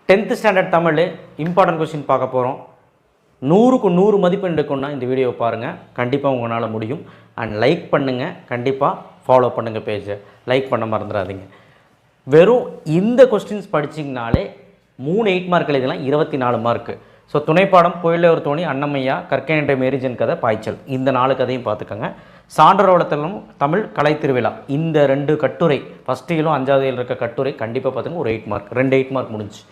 10th standard Tamil important question பார்க்க போகிறோம். 100க்கு 100 மதிப்பெண் எடுக்கணும்னா இந்த வீடியோவை பாருங்கள், கண்டிப்பாக உங்களால் முடியும். அண்ட் லைக் பண்ணுங்கள், கண்டிப்பாக ஃபாலோ பண்ணுங்கள் பேஜை, லைக் பண்ண மறந்துடாதீங்க. வெறும் இந்த கொஸ்டின்ஸ் படிச்சிங்கனாலே 3 8 மார்க் எழுதலாம், 24 மார்க்கு. ஸோ துணைப்பாடம் புயலே ஒரு தோணி, அன்னமையா, கற்கை மேரிஜன் கதை, பாய்ச்சல், இந்த 4 கதையும் பார்த்துக்கோங்க. சான்றோடத்தலும் தமிழ் கலை திருவிழா, இந்த 2 கட்டுரை ஃபஸ்ட்டு 5வது இருக்க கட்டுரை கண்டிப்பாக பார்த்துங்க. ஒரு 8 மார்க், 2 8 மார்க் முடிஞ்சு.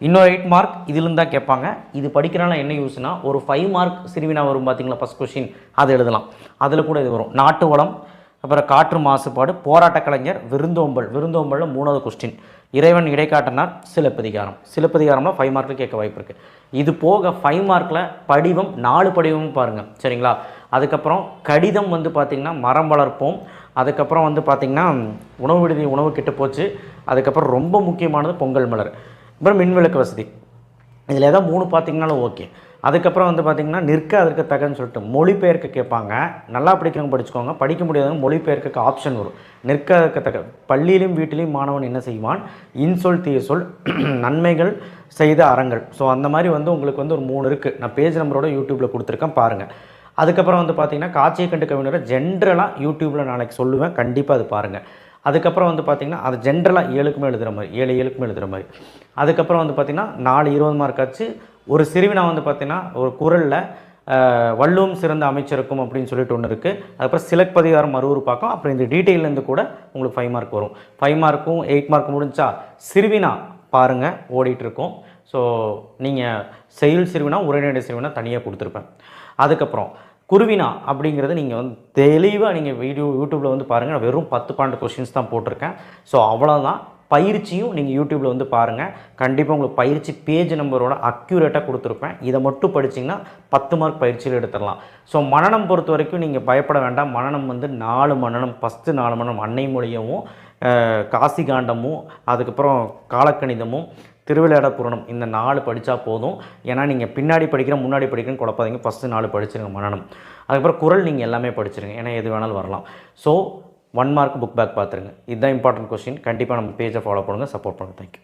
இன்னொரு 8 மார்க் இதிலிருந்து தான் கேட்பாங்க. இது படிக்கிறனால என்ன யூஸ்னா, ஒரு 5 மார்க் சிறுவினா வரும் பார்த்தீங்களா, ஃபஸ்ட் கொஸ்டின் அது எழுதலாம். அதில் கூட இது வரும். நாட்டு வளம், அப்புறம் காற்று மாசுபாடு, போராட்ட கலைஞர், விருந்தோம்பல், விருந்தோம்பலில் 3வது கொஸ்டின், இறைவன் இடைக்காட்டினார், சிலப்பதிகாரம்ல 5 மார்க்கில் கேட்க வாய்ப்பு இருக்குது. இது போக 5 மார்க்கில் படிவம் 4 படிவமும் பாருங்கள், சரிங்களா. அதுக்கப்புறம் கடிதம் வந்து பார்த்திங்கன்னா மரம் வளர்ப்போம். அதுக்கப்புறம் வந்து பார்த்திங்கன்னா உணவு விடுதி, உணவு கெட்டு போச்சு. அதுக்கப்புறம் ரொம்ப முக்கியமானது பொங்கல் மலர், அப்புறம் மின்விளக்கு வசதி. இதில் ஏதாவது 3 பார்த்திங்கனாலும் ஓகே. அதுக்கப்புறம் வந்து பார்த்திங்கன்னா நிற்க அதற்கு தகன்னு சொல்லிட்டு மொழிபெயர்க்க கேட்பாங்க. நல்லா படிக்கிறவங்க படிச்சுக்கோங்க, படிக்க முடியாதவங்க மொழிபெயர்க்க ஆப்ஷன் வரும். நிற்க அதற்கு தக, பள்ளியிலும் வீட்டிலையும் மாணவன் என்ன செய்வான், இன்சொல் தீய சொல், நன்மைகள் செய்த அறங்கள். ஸோ அந்த மாதிரி வந்து உங்களுக்கு வந்து ஒரு 3 இருக்குது. நான் பேஜ் நம்பரோட யூடியூப்பில் கொடுத்துருக்கேன், பாருங்கள். அதுக்கப்புறம் வந்து பார்த்திங்கன்னா காட்சியை கண்டு கவிஞரை ஜென்ரலாக யூடியூப்பில் நாளைக்கு சொல்லுவேன், கண்டிப்பாக அது பாருங்கள். அதுக்கப்புறம் வந்து பார்த்திங்கன்னா அது ஜென்ரலாக 7க்குமே எழுதுகிற மாதிரி, 7 7க்குமே எழுதுகிற மாதிரி. அதுக்கப்புறம் வந்து பார்த்திங்கன்னா 4 20 மார்க் ஆச்சு. ஒரு சிறுவினா வந்து பார்த்திங்கன்னா ஒரு குறளில் வள்ளுவம் சிறந்த அமைச்சருக்கும் அப்படின்னு சொல்லிட்டு ஒன்று இருக்குது. அதுக்கப்புறம் சிலப்பதிகாரம் மறுவூர் பார்க்கும். அப்புறம் இந்த டீட்டெயிலேருந்து கூட உங்களுக்கு 5 மார்க் வரும். 5 மார்க்கும் 8 மார்க் முடிஞ்சா சிறுவினா பாருங்கள், ஓடிட்டுருக்கோம். ஸோ நீங்கள் செயல் சிறுவினா, உரைநடை சிறுவினா தனியாக கொடுத்துருப்பேன். அதுக்கப்புறம் குருவினா அப்படிங்கிறது நீங்கள் வந்து தெளிவாக நீங்கள் யூடியூப்பில் வந்து பாருங்கள். வெறும் 10 12 கொஸ்டின்ஸ் தான் போட்டிருக்கேன். ஸோ அவ்வளோதான். பயிற்சியும் நீங்கள் யூடியூப்பில் வந்து பாருங்கள், கண்டிப்பாக உங்களுக்கு பயிற்சி பேஜ் நம்பரோட அக்யூரேட்டாக கொடுத்துருப்பேன். இதை மட்டும் படிச்சிங்கன்னா 10 மார்க் பயிற்சியில் எடுத்துடலாம். ஸோ மனனம் பொறுத்த வரைக்கும் நீங்கள் பயப்பட வேண்டாம். மனனம் வந்து 4 மனனம், ஃபஸ்ட்டு 4 மனனம் அன்னை மொழியவும், காசி காண்டமும், அதுக்கப்புறம் காலக்கணிதமும், திருவிளையாட புராணம், இந்த 4 படித்தா போதும். ஏன்னா நீங்கள் பின்னாடி படிக்கிறேன் முன்னாடி படிக்கிறேன்னு குழப்பாதீங்க. ஃபஸ்ட்டு 4 படிச்சிருங்க மனனம். அதுக்கப்புறம் குறள் நீங்கள் எல்லாமே படிச்சிருங்க, ஏன்னா எது வேணாலும் வரலாம். ஸோ 1 மார்க் புக் பேக் பார்த்துருங்க. இதுதான் இம்பார்ட்டன்ட் கொஸ்டின். கண்டிப்பாக நம்ம பேஜை ஃபாலோ பண்ணுங்கள், சப்போர்ட் பண்ணுங்கள். தேங்க்யூ.